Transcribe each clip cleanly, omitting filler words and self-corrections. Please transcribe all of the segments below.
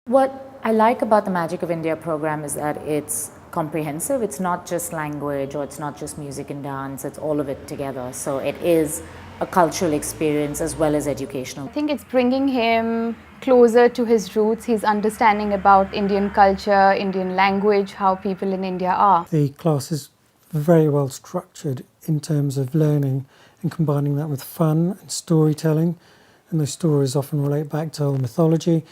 What I like about the Magic of India program is that it's comprehensive. It's not just language or it's not just music and dance, it's all of it together. So it is a cultural experience as well as educational. I think it's bringing him closer to his roots. He's understanding about Indian culture, Indian language, how people in India are. The class is very well structured in terms of learning and combining that with fun and storytelling. And those stories often relate back to old mythology.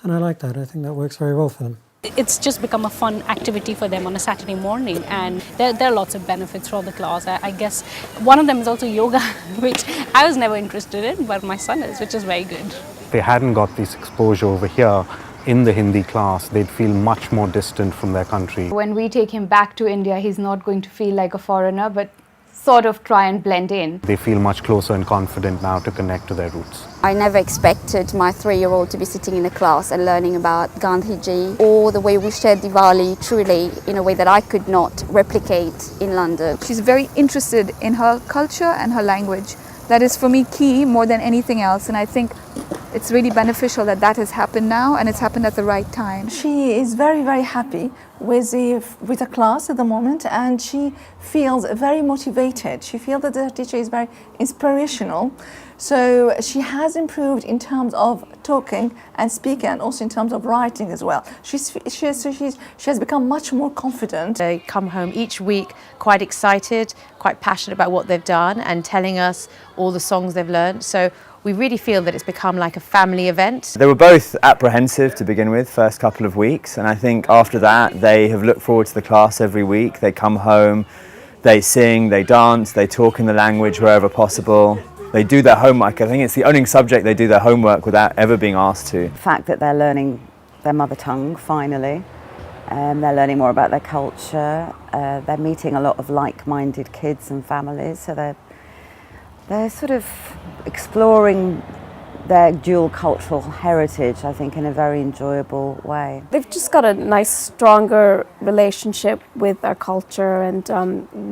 And I like that. I think that works very well for them. It's just become a fun activity for them on a Saturday morning, and there are lots of benefits from the class. I guess one of them is also yoga, which I was never interested in, but my son is, which is very good. If they hadn't got this exposure over here in the Hindi class, they'd feel much more distant from their country. When we take him back to India, he's not going to feel like a foreigner, but sort of try and blend in. They feel much closer and confident now to connect to their roots. I never expected my 3-year-old to be sitting in a class and learning about Gandhiji or the way we share Diwali truly in a way that I could not replicate in London. She's very interested in her culture and her language. That is for me key more than anything else, and I think it's really beneficial that that has happened now, and it's happened at the right time. She is very, very happy with the class at the moment, and she feels very motivated. She feels that the teacher is very inspirational. So she has improved in terms of talking and speaking, and also in terms of writing as well. She has become much more confident. They come home each week quite excited, quite passionate about what they've done and telling us all the songs they've learned. So we really feel that it's become like a family event. They were both apprehensive to begin with, first couple of weeks, and I think after that they have looked forward to the class every week. They come home, they sing, they dance, they talk in the language wherever possible. They do their homework. I think it's the only subject they do their homework without ever being asked to. The fact that they're learning their mother tongue finally, they're learning more about their culture, they're meeting a lot of like-minded kids and families, so they're sort of exploring their dual cultural heritage, I think, in a very enjoyable way. They've just got a nice, stronger relationship with our culture and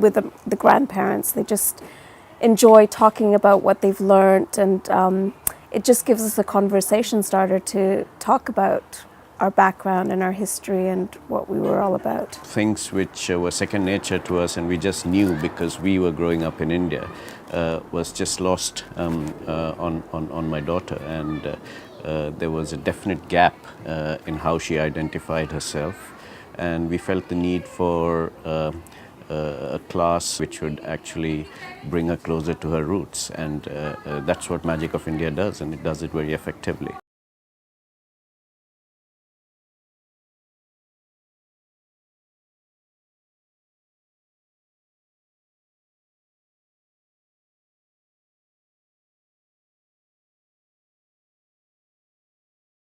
with the grandparents. They just enjoy talking about what they've learned, and it just gives us a conversation starter to talk about our background and our history and what we were all about. Things which were second nature to us and we just knew because we were growing up in India was just lost on my daughter, and there was a definite gap in how she identified herself, and we felt the need for a class which would actually bring her closer to her roots, and that's what Magic of India does, and it does it very effectively.